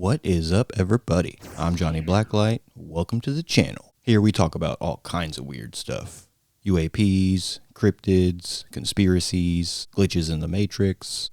What is up, everybody? I'm Johnny Blacklight. Welcome to the channel. Here we talk about all kinds of weird stuff. UAPs, cryptids, conspiracies, glitches in the Matrix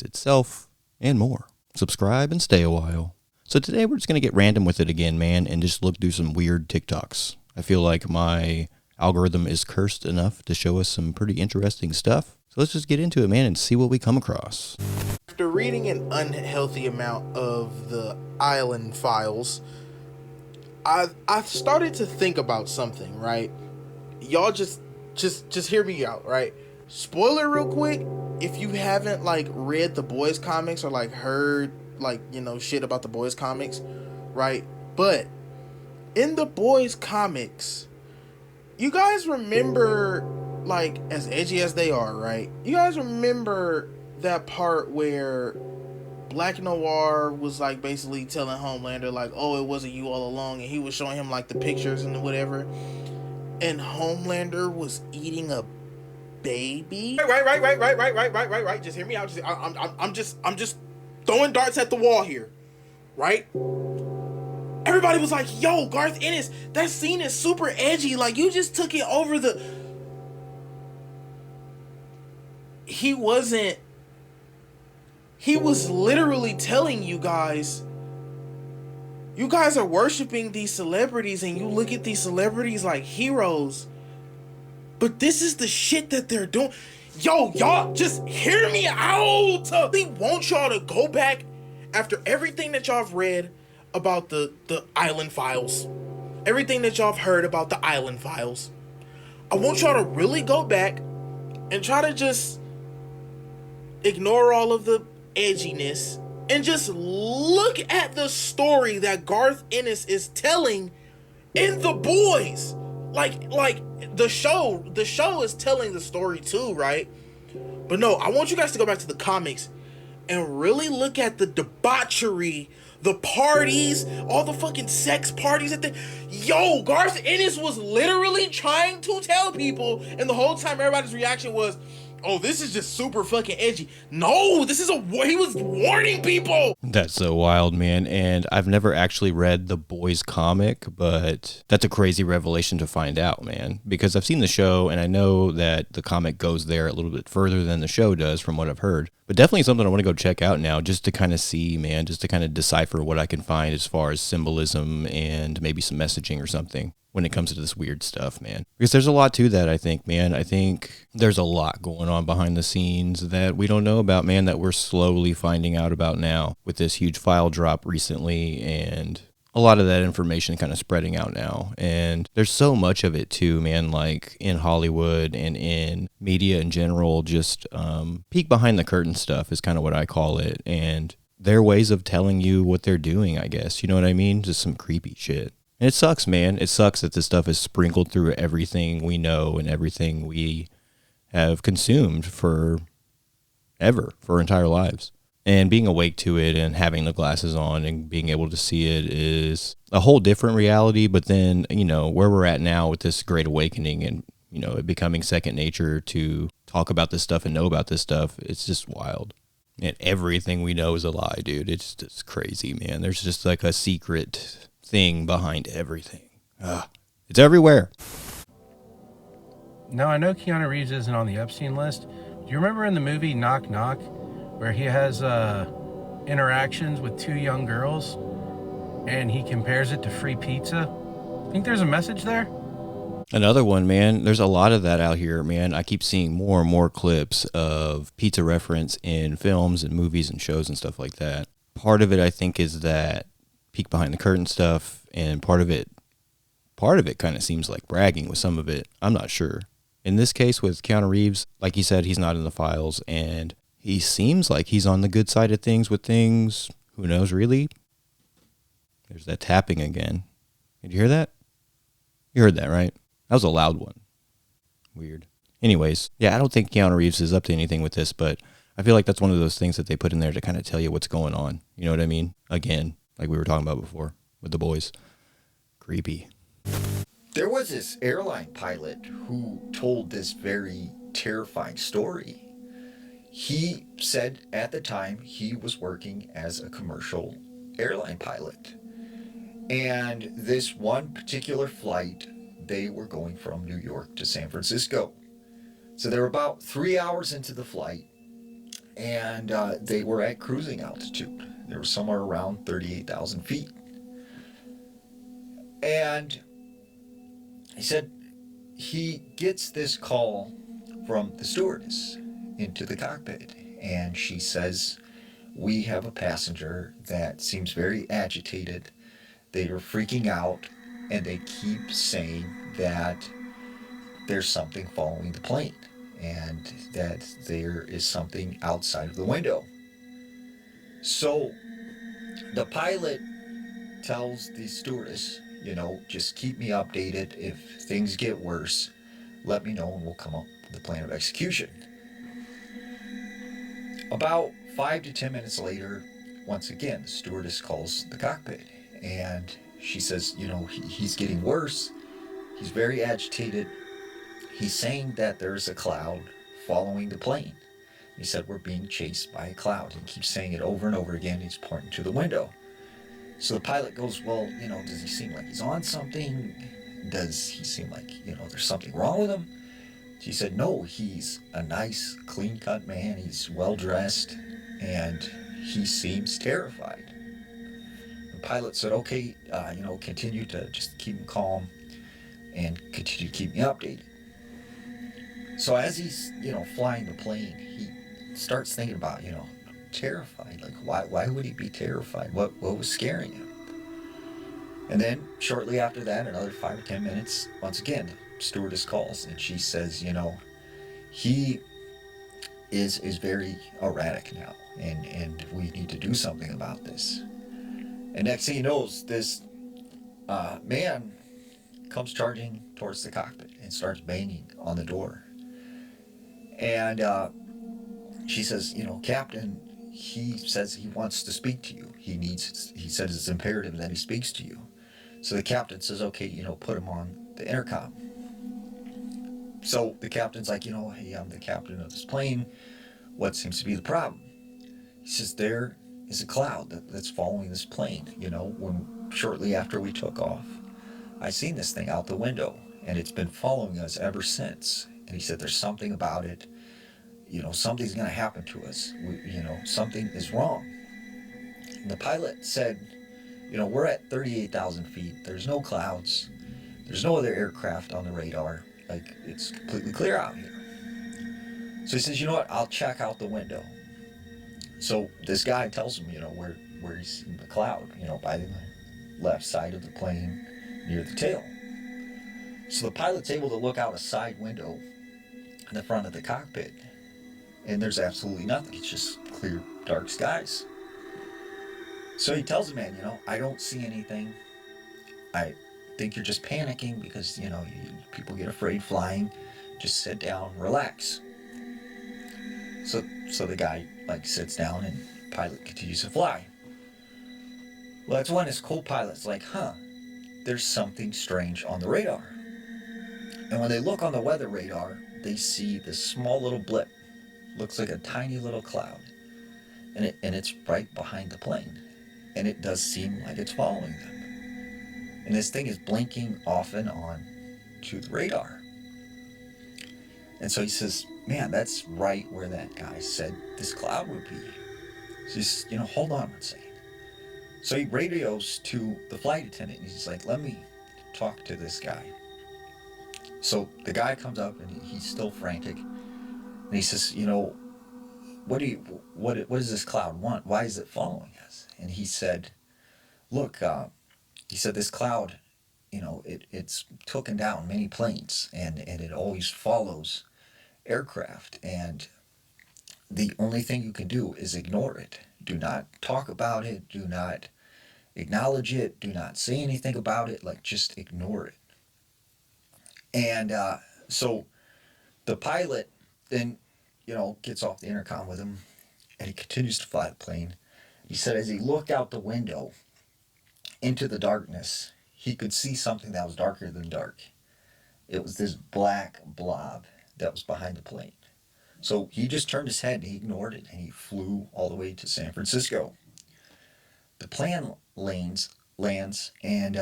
itself, and more. Subscribe and stay a while. So today we're just going to get random with it again, man, and just look through some weird TikToks. I feel like my algorithm is cursed enough to show us some pretty interesting stuff. So let's just get into it, man, and see what we come across. After reading an unhealthy amount of the Island Files, I started to think about something, right? Y'all just hear me out, right? Spoiler real quick, if you haven't read the boys comics or heard shit about the boys comics, right? But in the boys comics, you guys remember, as edgy as they are, right? You guys remember that part where Black Noir was basically telling Homelander oh, it wasn't you all along, and he was showing him the pictures and whatever, and Homelander was eating a baby. Right. Just hear me out. I'm just throwing darts at the wall here, right? Everybody was like, "Yo, Garth Ennis, that scene is super edgy. You just took it over the." He wasn't. He was literally telling you guys are worshiping these celebrities and you look at these celebrities like heroes. But this is the shit that they're doing. Yo, y'all just hear me out. They want y'all to go back after everything that y'all have read about the Island Files. Everything that y'all have heard about the Island Files. I want y'all to really go back and try to just ignore all of the edginess and just look at the story that Garth Ennis is telling in The Boys. The show is telling the story too, right? But no, I want you guys to go back to the comics and really look at the debauchery, the parties, all the fucking sex parties at the... Yo, Garth Ennis was literally trying to tell people, and the whole time everybody's reaction was, oh, this is just super fucking edgy. No, this is he was warning people. That's so wild, man. And I've never actually read the boys comic, but that's a crazy revelation to find out, man. Because I've seen the show and I know that the comic goes there a little bit further than the show does from what I've heard. But definitely something I want to go check out now just to kind of see, man, just to kind of decipher what I can find as far as symbolism and maybe some messaging or something when it comes to this weird stuff, man. Because there's a lot to that, I think, man. I think there's a lot going on behind the scenes that we don't know about, man, that we're slowly finding out about now with this huge file drop recently and a lot of that information kind of spreading out now. And there's so much of it too, man, in Hollywood and in media in general, just peek behind the curtain stuff is kind of what I call it. And their ways of telling you what they're doing, I guess. You know what I mean? Just some creepy shit. And it sucks, man. It sucks that this stuff is sprinkled through everything we know and everything we have consumed for our entire lives. And being awake to it and having the glasses on and being able to see it is a whole different reality. But then, where we're at now with this great awakening and, it becoming second nature to talk about this stuff and know about this stuff, it's just wild. And everything we know is a lie, dude. It's just crazy, man. There's just a secret thing behind everything. It's everywhere. Now, I know Keanu Reeves isn't on the Epstein list. Do you remember in the movie Knock Knock where he has interactions with two young girls and he compares it to free pizza? Think there's a message there? Another one, man. There's a lot of that out here, man. I keep seeing more and more clips of pizza reference in films and movies and shows and stuff like that. Part of it, I think, is that peek behind the curtain stuff, and part of it kind of seems like bragging with some of it. I'm not sure. In this case with Keanu Reeves, like he said, he's not in the files, and he seems like he's on the good side of things with things. Who knows, really? There's that tapping again. Did you hear that? You heard that, right? That was a loud one. Weird. Anyways, yeah, I don't think Keanu Reeves is up to anything with this, but I feel like that's one of those things that they put in there to kind of tell you what's going on. You know what I mean? Again, like we were talking about before with the boys. Creepy. There was this airline pilot who told this very terrifying story. He said at the time he was working as a commercial airline pilot. And this one particular flight, they were going from New York to San Francisco. So they were about 3 hours into the flight, and they were at cruising altitude. They were somewhere around 38,000 feet. And he said he gets this call from the stewardess into the cockpit, and she says, we have a passenger that seems very agitated. They are freaking out, and they keep saying that there's something following the plane and that there is something outside of the window. So the pilot tells the stewardess, just keep me updated. If things get worse, let me know and we'll come up with a plan of execution. About 5 to 10 minutes later, once again, the stewardess calls the cockpit and she says, he's getting worse. He's very agitated. He's saying that there's a cloud following the plane. He said, we're being chased by a cloud. He keeps saying it over and over again. He's pointing to the window. So the pilot goes, well, does he seem like he's on something? Does he seem like, there's something wrong with him? She said, no, he's a nice, clean-cut man. He's well-dressed, and he seems terrified. The pilot said, okay, continue to just keep him calm and continue to keep me updated. So as he's, flying the plane, he starts thinking about, terrified. Like, why would he be terrified? What was scaring him? And then shortly after that, another 5 or 10 minutes, once again, the stewardess calls and she says, he is very erratic now, and we need to do something about this. And next thing he knows, this man comes charging towards the cockpit and starts banging on the door. And she says, Captain, he says he wants to speak to you. He says it's imperative that he speaks to you. So the captain says, okay, put him on the intercom. So the captain's like, hey, I'm the captain of this plane. What seems to be the problem? He says, there is a cloud that's following this plane. When shortly after we took off, I seen this thing out the window, and it's been following us ever since. And he said, there's something about it. Something's going to happen to us. Something is wrong. And the pilot said, we're at 38,000 feet. There's no clouds. There's no other aircraft on the radar. Like, it's completely clear out here. So he says, you know what? I'll check out the window. So this guy tells him, where he's seen the cloud, by the left side of the plane near the tail. So the pilot's able to look out a side window in the front of the cockpit, and there's absolutely nothing. It's just clear, dark skies. So he tells the man, I don't see anything. I think you're just panicking because, people get afraid flying. Just sit down, relax. So the guy, sits down and the pilot continues to fly. Well, that's when his co-pilot's like, there's something strange on the radar. And when they look on the weather radar, they see this small little blip. Looks like a tiny little cloud. And it's right behind the plane. And it does seem like it's following them. And this thing is blinking off and on to the radar. And so he says, man, that's right where that guy said this cloud would be. So he says, hold on one second. So he radios to the flight attendant, and he's like, let me talk to this guy. So the guy comes up, and he's still frantic. And he says, what does this cloud want? Why is it following us? And he said, look, this cloud, it's taken down many planes, and it always follows aircraft, and the only thing you can do is ignore it. Do not talk about it. Do not acknowledge it. Do not say anything about it. Just ignore it. And so the pilot then, gets off the intercom with him, and he continues to fly the plane. He said as he looked out the window into the darkness, he could see something that was darker than dark. It was this black blob that was behind the plane. So he just turned his head and he ignored it, and he flew all the way to San Francisco. the plane lands, and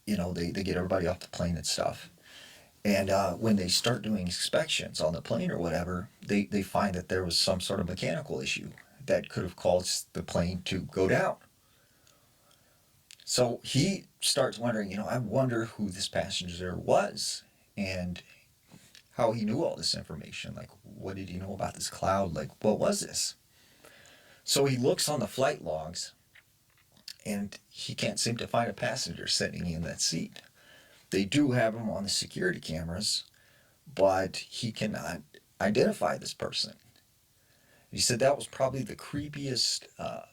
they get everybody off the plane and stuff. And when they start doing inspections on the plane or whatever, they find that there was some sort of mechanical issue that could have caused the plane to go down. So he starts wondering, I wonder who this passenger was and how he knew all this information. Like, what did he know about this cloud? Like, what was this? So he looks on the flight logs, and he can't seem to find a passenger sitting in that seat. They do have him on the security cameras, but he cannot identify this person. He said that was probably the creepiest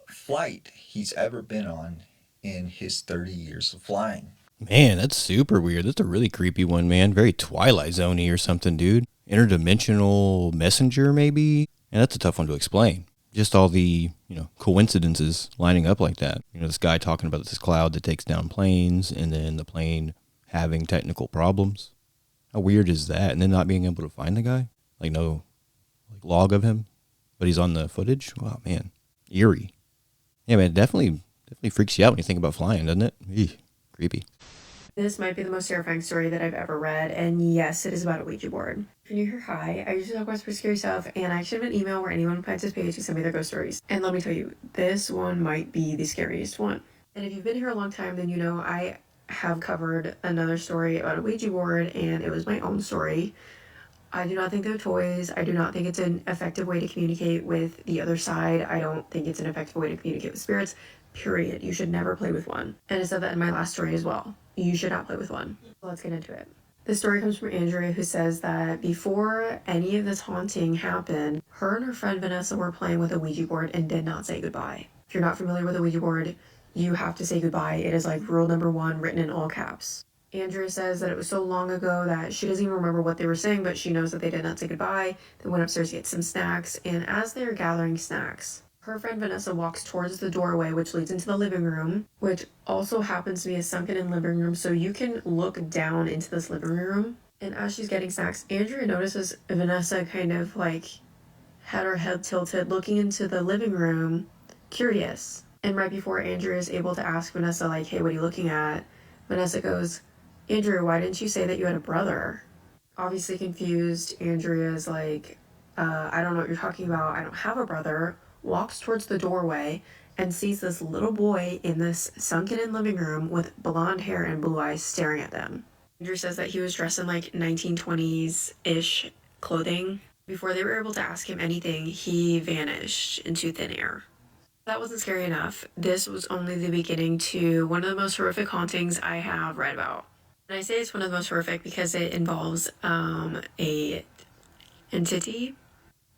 flight he's ever been on in his 30 years of flying. Man, that's super weird. That's a really creepy one, man. Very Twilight Zone-y or something, dude. Interdimensional messenger, maybe? And that's a tough one to explain. Just all the, coincidences lining up like that. This guy talking about this cloud that takes down planes, and then the plane having technical problems. How weird is that? And then not being able to find the guy? Like, no log of him, but he's on the footage? Wow, man. Eerie. Yeah, man, definitely freaks you out when you think about flying, doesn't it? Eeh, creepy. This might be the most terrifying story that I've ever read, and yes, it is about a Ouija board. If you're new here, hi, I usually talk about super scary stuff, and I actually have an email where anyone who finds this page can send me their ghost stories. And let me tell you, this one might be the scariest one. And if you've been here a long time, then you know I have covered another story about a Ouija board, and it was my own story. I do not think they're toys. I do not think it's an effective way to communicate with the other side. I don't think it's an effective way to communicate with spirits. Period. You should never play with one. And I said that in my last story as well. You should not play with one. Let's get into it. This story comes from Andrea, who says that before any of this haunting happened, her and her friend Vanessa were playing with a Ouija board and did not say goodbye. If you're not familiar with a Ouija board, you have to say goodbye. It is like rule number 1 written in all caps. Andrea says that it was so long ago that she doesn't even remember what they were saying, but she knows that they did not say goodbye. They went upstairs to get some snacks, and as they're gathering snacks, her friend Vanessa walks towards the doorway, which leads into the living room, which also happens to be a sunken-in living room, so you can look down into this living room. And as she's getting snacks, Andrea notices Vanessa kind of had her head tilted, looking into the living room, curious. And right before Andrea is able to ask Vanessa, hey, what are you looking at? Vanessa goes, Andrea, why didn't you say that you had a brother? Obviously confused, Andrea's I don't know what you're talking about. I don't have a brother. Walks towards the doorway and sees this little boy in this sunken-in living room with blonde hair and blue eyes staring at them. Andrea says that he was dressed in 1920s-ish clothing. Before they were able to ask him anything, he vanished into thin air. That wasn't scary enough. This was only the beginning to one of the most horrific hauntings I have read about. And I say it's one of the most horrific because it involves a entity.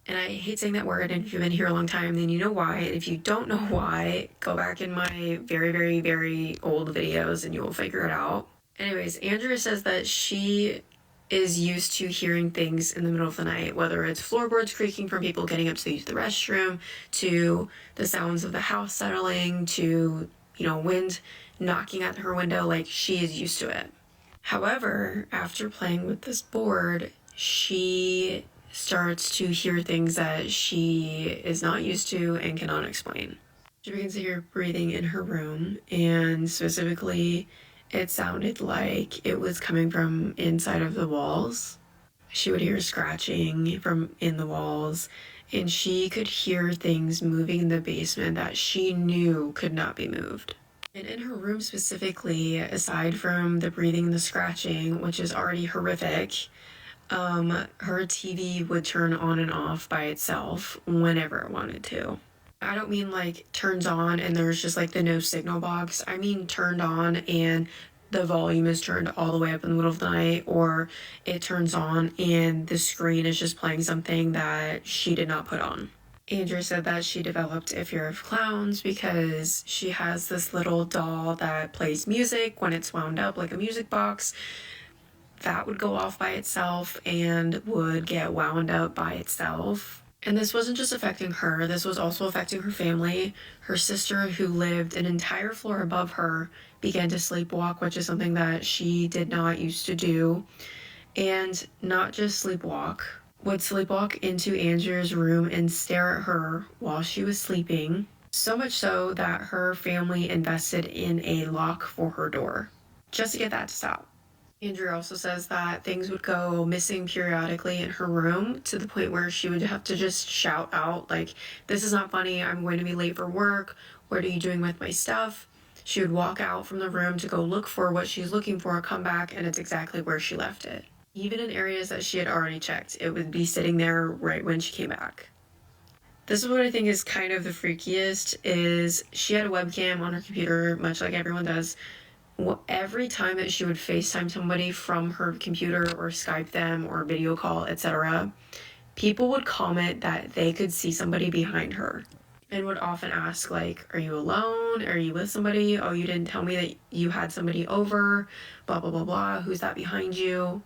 And I hate saying that word, and if you've been here a long time, then you know why. And if you don't know why, go back in my very, very, very old videos and you will figure it out. Anyways, Andrea says that she is used to hearing things in the middle of the night, whether it's floorboards creaking from people getting up to use the restroom, to the sounds of the house settling, to, wind knocking at her window. She is used to it. However, after playing with this board, she starts to hear things that she is not used to and cannot explain. She begins to hear breathing in her room, and specifically, it sounded like it was coming from inside of the walls. She would hear scratching from in the walls, and she could hear things moving in the basement that she knew could not be moved. And in her room specifically, aside from the breathing and the scratching, which is already horrific, her TV would turn on and off by itself whenever it wanted to. I don't mean turns on and there's just the no signal box. I mean turned on and the volume is turned all the way up in the middle of the night, or it turns on and the screen is just playing something that she did not put on. Andrea said that she developed a fear of clowns because she has this little doll that plays music when it's wound up like a music box. That would go off by itself and would get wound up by itself. And this wasn't just affecting her, this was also affecting her family. Her sister, who lived an entire floor above her, began to sleepwalk, which is something that she did not used to do. And not just sleepwalk, would sleepwalk into Andrea's room and stare at her while she was sleeping. So much so that her family invested in a lock for her door just to get that to stop. Andrea also says that things would go missing periodically in her room to the point where she would have to just shout out, like, "This is not funny, I'm going to be late for work, what are you doing with my stuff?" She would walk out from the room to go look for what she's looking for, come back, and it's exactly where she left it. Even in areas that she had already checked, it would be sitting there right when she came back. This is what I think is kind of the freakiest, is she had a webcam on her computer, much like everyone does. Every time that she would FaceTime somebody from her computer or Skype them or video call, etc., people would comment that they could see somebody behind her and would often ask, like, "Are you alone? Are you with somebody? Oh, you didn't tell me that you had somebody over, blah, blah, blah, blah. Who's that behind you?"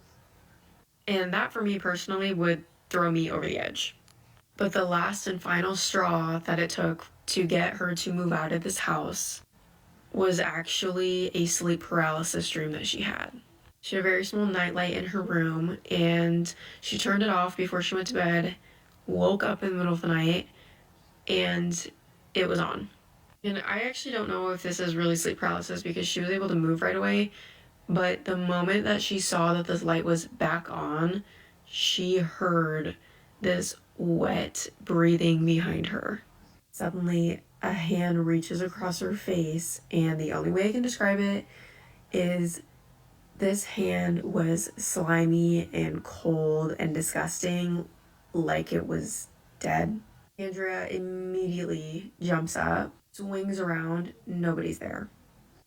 And that, for me personally, would throw me over the edge. But the last and final straw that it took to get her to move out of this house was actually a sleep paralysis dream that she had. She had a very small nightlight in her room, and she turned it off before she went to bed, woke up in the middle of the night, and it was on. And I actually don't know if this is really sleep paralysis because she was able to move right away, but the moment that she saw that this light was back on, she heard this wet breathing behind her. Suddenly, a hand reaches across her face, and the only way I can describe it is this hand was slimy and cold and disgusting, like it was dead. Andrea immediately jumps up, swings around, nobody's there.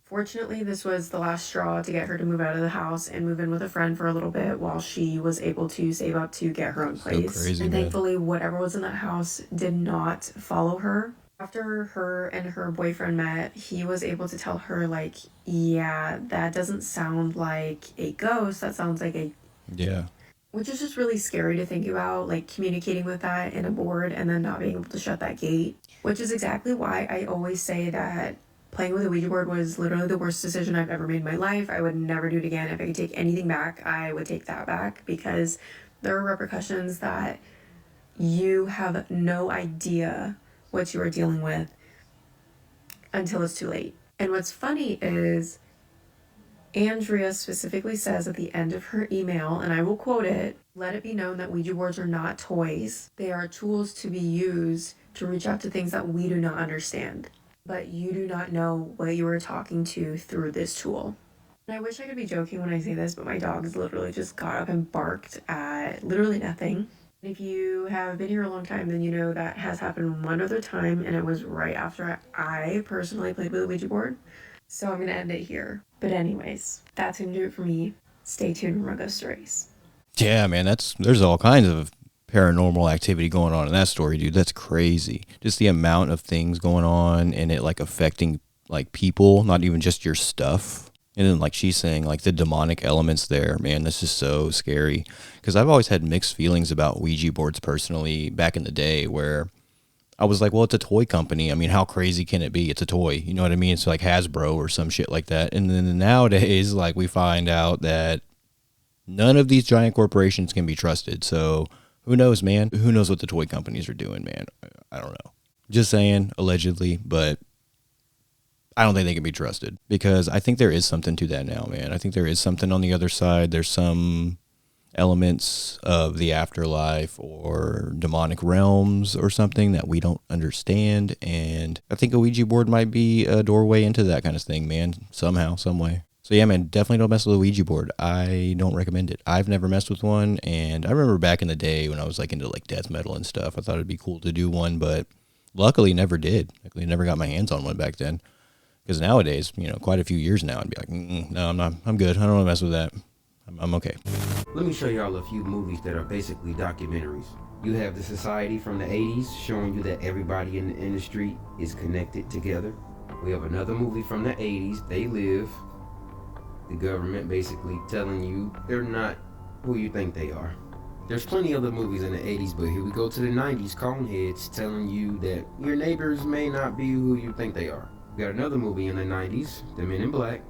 Fortunately, this was the last straw to get her to move out of the house and move in with a friend for a little bit while she was able to save up to get her own place. So crazy, and man. thankfully, whatever was in that house did not follow her. After her and her boyfriend met, he was able to tell her, like, "Yeah, that doesn't sound like a ghost, that sounds like a..." Yeah. Which is just really scary to think about, like, communicating with that in a board and then not being able to shut that gate. Which is exactly why I always say that playing with a Ouija board was literally the worst decision I've ever made in my life. I would never do it again. If I could take anything back, I would take that back, because there are repercussions that you have no idea what you are dealing with until it's too late. And what's funny is Andrea specifically says at the end of her email, and I will quote it, "Let it be known that Ouija boards are not toys. They are tools to be used to reach out to things that we do not understand. But you do not know what you are talking to through this tool." And I wish I could be joking when I say this, but my dogs literally just got up and barked at literally nothing. If you have been here a long time, then you know that has happened one other time, and it was right after I personally played with a Ouija board. So I'm going to end it here. But anyways, that's going to do it for me. Stay tuned for more ghost stories. Yeah, man, there's all kinds of paranormal activity going on in that story, dude. That's crazy. Just the amount of things going on and it like affecting like people, not even just your stuff. And then like she's saying, like the demonic elements there, man, this is so scary. Because I've always had mixed feelings about Ouija boards personally back in the day, where I was like, well, it's a toy company. I mean, how crazy can it be? It's a toy. You know what I mean? It's like Hasbro or some shit like that. And then nowadays, like we find out that none of these giant corporations can be trusted. So who knows, man? Who knows what the toy companies are doing, man? I don't know. Just saying, allegedly, but I don't think they can be trusted, because I think there is something to that now, man. I think there is something on the other side. There's some elements of the afterlife or demonic realms or something that we don't understand. And I think a Ouija board might be a doorway into that kind of thing, man, somehow, some way. So yeah, man, definitely don't mess with a Ouija board. I don't recommend it. I've never messed with one, and I remember back in the day when I was like into like death metal and stuff, I thought it'd be cool to do one, but luckily never did. Luckily never got my hands on one back then. Because nowadays, you know, quite a few years now, I'd be like, no, I'm not. I'm good. I don't want to mess with that. I'm okay. Let me show y'all a few movies that are basically documentaries. You have The Society from the 80s showing you that everybody in the industry is connected together. We have another movie from the 80s, They Live. The government basically telling you they're not who you think they are. There's plenty of other movies in the 80s, but here we go to the 90s, Coneheads telling you that your neighbors may not be who you think they are. We got another movie in the 90s, The Men in Black,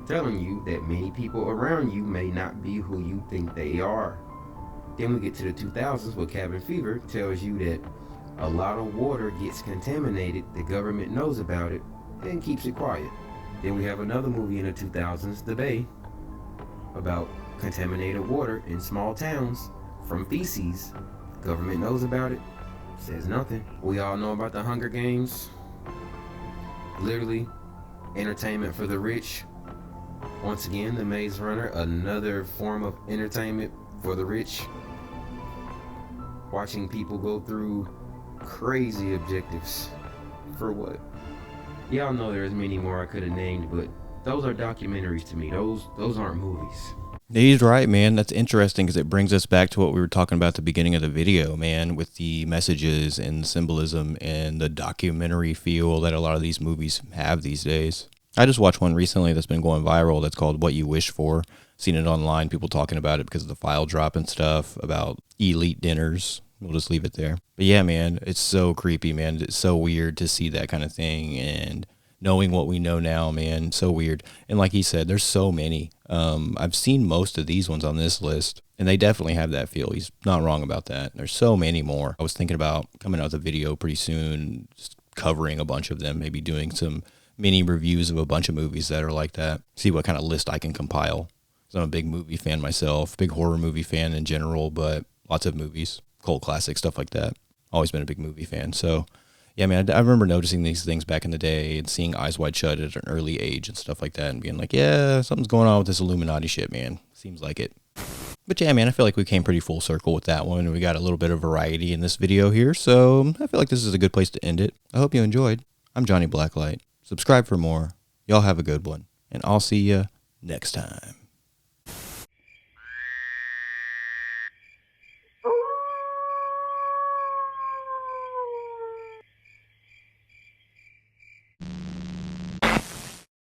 telling you that many people around you may not be who you think they are. Then we get to the 2000s where Cabin Fever tells you that A lot of water gets contaminated, the government knows about it, and keeps it quiet. Then we have another movie in the 2000s, The Bay, about contaminated water in small towns from feces. Government knows about it, says nothing. We all know about the Hunger Games. Literally, entertainment for the rich. Once again, The Maze Runner, another form of entertainment for the rich. Watching people go through crazy objectives. For what? Y'all know there's many more I could have named, but those are documentaries to me. Those aren't movies. He's right, man. That's interesting because it brings us back to what we were talking about at the beginning of the video, man, with the messages and symbolism and the documentary feel that a lot of these movies have these days. I just watched one recently that's been going viral that's called What You Wish For. Seen it online, people talking about it because of the file drop and stuff about elite dinners. We'll just leave it there. But yeah, man, it's so creepy, man. It's so weird to see that kind of thing, and knowing what we know now, man, so weird. And like he said, there's so many. I've seen most of these ones on this list, and they definitely have that feel. He's not wrong about that. There's so many more. I was thinking about coming out with a video pretty soon, just covering a bunch of them, maybe doing some mini reviews of a bunch of movies that are like that. See what kind of list I can compile. 'Cause I'm a big movie fan myself, big horror movie fan in general, but lots of movies, cult classics, stuff like that. Always been a big movie fan. So yeah, man, I remember noticing these things back in the day and seeing Eyes Wide Shut at an early age and stuff like that and being like, yeah, something's going on with this Illuminati shit, man. Seems like it. But yeah, man, I feel like we came pretty full circle with that one. We got a little bit of variety in this video here, so I feel like this is a good place to end it. I hope you enjoyed. I'm Johnny Blacklight. Subscribe for more. Y'all have a good one, and I'll see you next time.